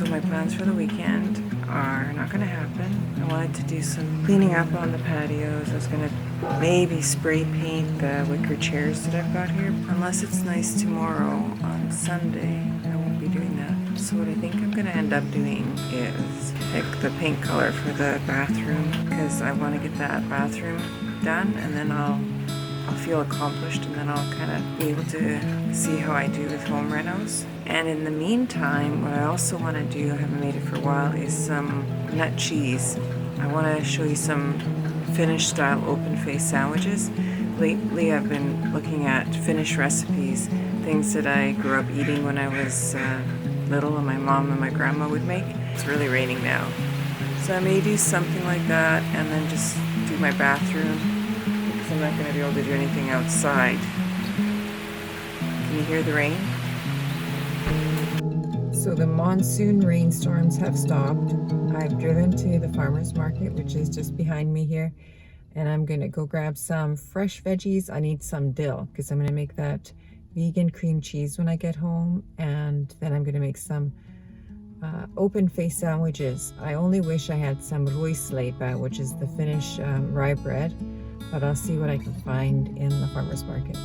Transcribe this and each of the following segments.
So my plans for the weekend are not going to happen. I wanted to do some cleaning up on the patios. I was going to maybe spray paint the wicker chairs that I've got here. Unless it's nice tomorrow on Sunday, I won't be doing that. So what I think I'm going to end up doing is pick the paint color for the bathroom, because I want to get that bathroom done, and then I'll feel accomplished, and then I'll kind of be able to see how I do with home renos. And in the meantime, what I also want to do, I haven't made it for a while, is some nut cheese. I want to show you some Finnish style open face sandwiches. Lately I've been looking at Finnish recipes, things that I grew up eating when I was little and my mom and my grandma would make. It's really raining now, so I may do something like that and then just do my bathroom, because I'm not going to be able to do anything outside. Can you hear the rain? So the monsoon rainstorms have stopped. I've driven to the farmer's market, which is just behind me here, and I'm going to go grab some fresh veggies. I need some dill because I'm going to make that vegan cream cheese when I get home, and then I'm going to make some open face sandwiches. I only wish I had some ruisleipä, which is the Finnish rye bread, but I'll see what I can find in the farmer's market.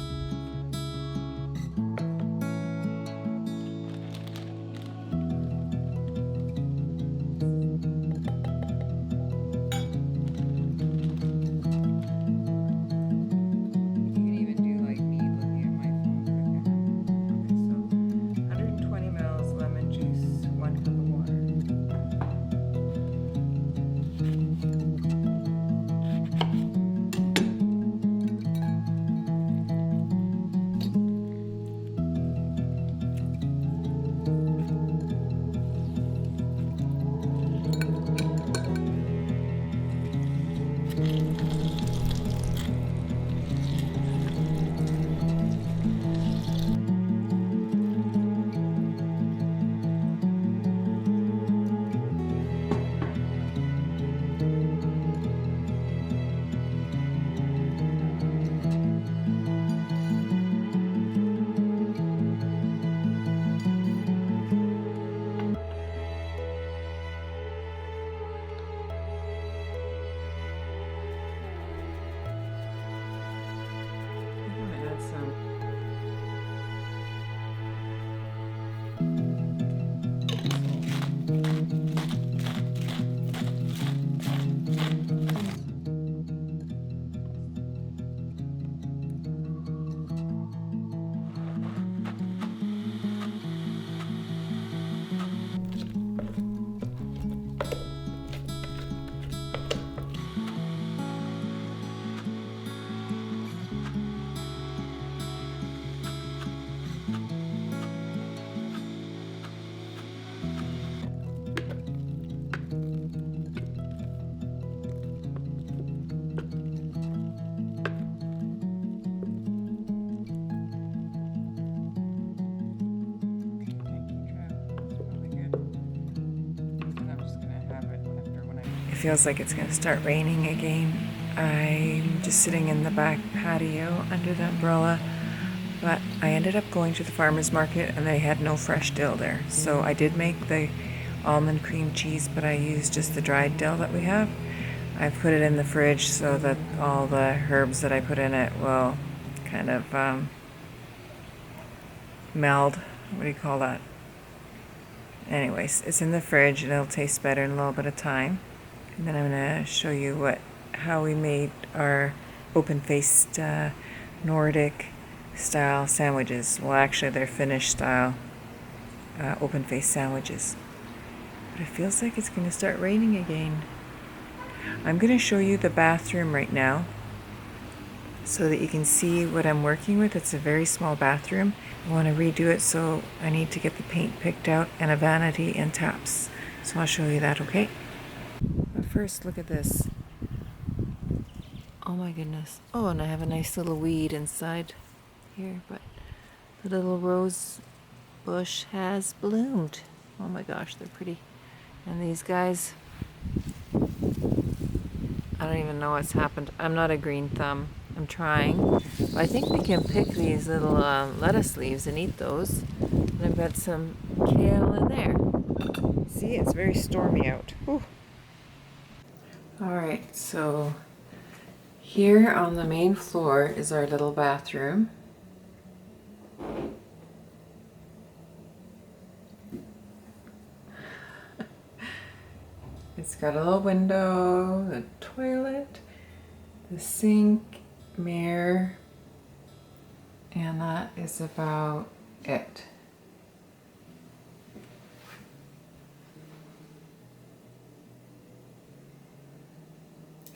It feels like it's going to start raining again. I'm just sitting in the back patio under the umbrella, but I ended up going to the farmer's market and they had no fresh dill there. So I did make the almond cream cheese, but I used just the dried dill that we have. I've put it in the fridge so that all the herbs that I put in it will kind of meld. What do you call that? Anyways, it's in the fridge and it'll taste better in a little bit of time. And then I'm going to show you how we made our open-faced Nordic style sandwiches. Well, actually they're Finnish style open-faced sandwiches. But it feels like it's going to start raining again. I'm going to show you the bathroom right now so that you can see what I'm working with. It's a very small bathroom. I want to redo it, so I need to get the paint picked out and a vanity and taps. So I'll show you that, okay? But first, look at this. Oh my goodness. Oh, and I have a nice little weed inside here, but the little rose bush has bloomed. Oh my gosh, they're pretty. And these guys, I don't even know what's happened. I'm not a green thumb. I'm trying. But I think we can pick these little lettuce leaves and eat those. And I've got some kale in there. See, it's very stormy out. Whew. All right, so here on the main floor is our little bathroom. It's got a little window, the toilet, the sink, mirror, and that is about it.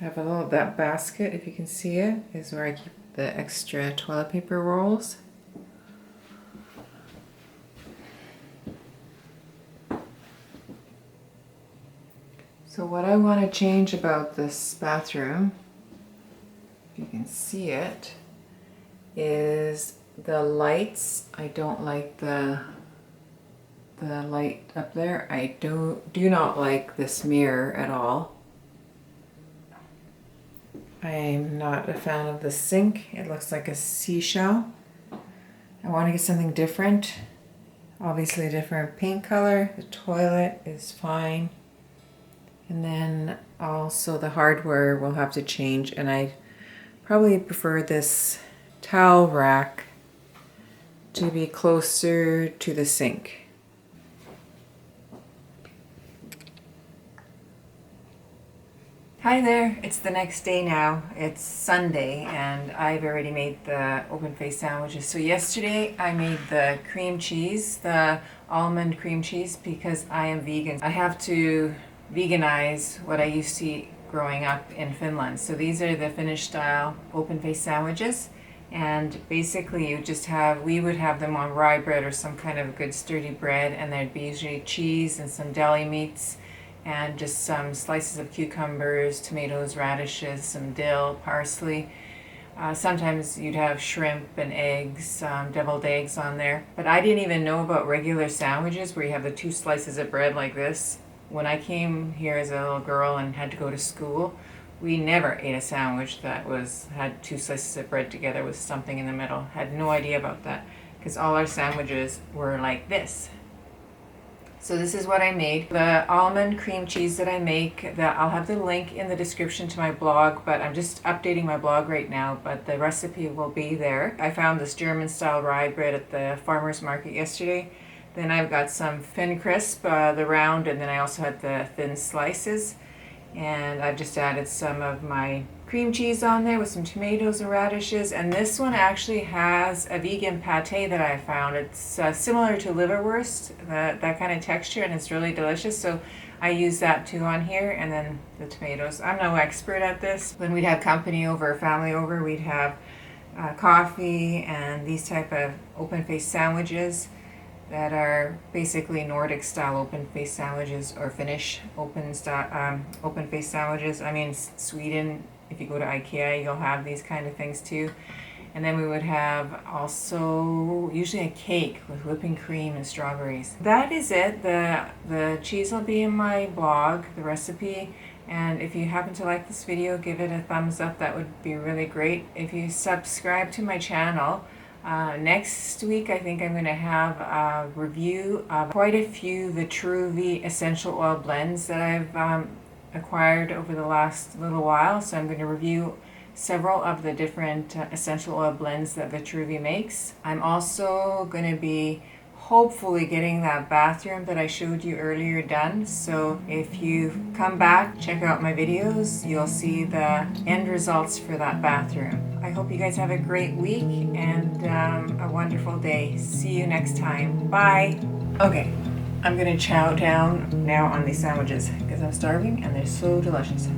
I have a little, that basket, if you can see it, is where I keep the extra toilet paper rolls. So what I want to change about this bathroom, if you can see it, is the lights. I don't like the light up there. I do not like this mirror at all. I'm not a fan of the sink. It looks like a seashell. I want to get something different. Obviously a different paint color. The toilet is fine. And then also the hardware will have to change, and I probably prefer this towel rack to be closer to the sink. Hi there, it's the next day now. It's Sunday and I've already made the open face sandwiches. So yesterday I made the cream cheese, the almond cream cheese, because I am vegan. I have to veganize what I used to eat growing up in Finland. So these are the Finnish style open face sandwiches, and basically you just have, we would have them on rye bread or some kind of good sturdy bread, and there'd be usually cheese and some deli meats and just some slices of cucumbers, tomatoes, radishes, some dill, parsley. Sometimes you'd have shrimp and eggs, deviled eggs on there. But I didn't even know about regular sandwiches where you have the two slices of bread like this. When I came here as a little girl and had to go to school, we never ate a sandwich that had two slices of bread together with something in the middle. Had no idea about that, because all our sandwiches were like this. So this is what I made. The almond cream cheese that I make, I'll have the link in the description to my blog, but I'm just updating my blog right now, but the recipe will be there. I found this German style rye bread at the farmer's market yesterday. Then I've got some thin crisp, the round, and then I also had the thin slices. And I've just added some of my cream cheese on there with some tomatoes and radishes. And this one actually has a vegan pate that I found. It's similar to liverwurst, that kind of texture, and it's really delicious. So I use that too on here, and then the tomatoes. I'm no expert at this. When we'd have company over, family over, we'd have coffee and these type of open face sandwiches that are basically Nordic style open face sandwiches, or Finnish open face sandwiches. I mean, Sweden, if you go to IKEA, you'll have these kind of things too. And then we would have also usually a cake with whipping cream and strawberries. That is it. The cheese will be in my blog, the recipe. And if you happen to like this video, give it a thumbs up. That would be really great. If you subscribe to my channel, next week I think I'm going to have a review of quite a few Vitruvi essential oil blends that I've acquired over the last little while. So I'm going to review several of the different essential oil blends that Vitruvi makes. I'm also going to be hopefully getting that bathroom that I showed you earlier done. So if you come back, check out my videos, you'll see the end results for that bathroom. I hope you guys have a great week and a wonderful day. See you next time. Bye. Okay, I'm gonna chow down now on these sandwiches because I'm starving and they're so delicious.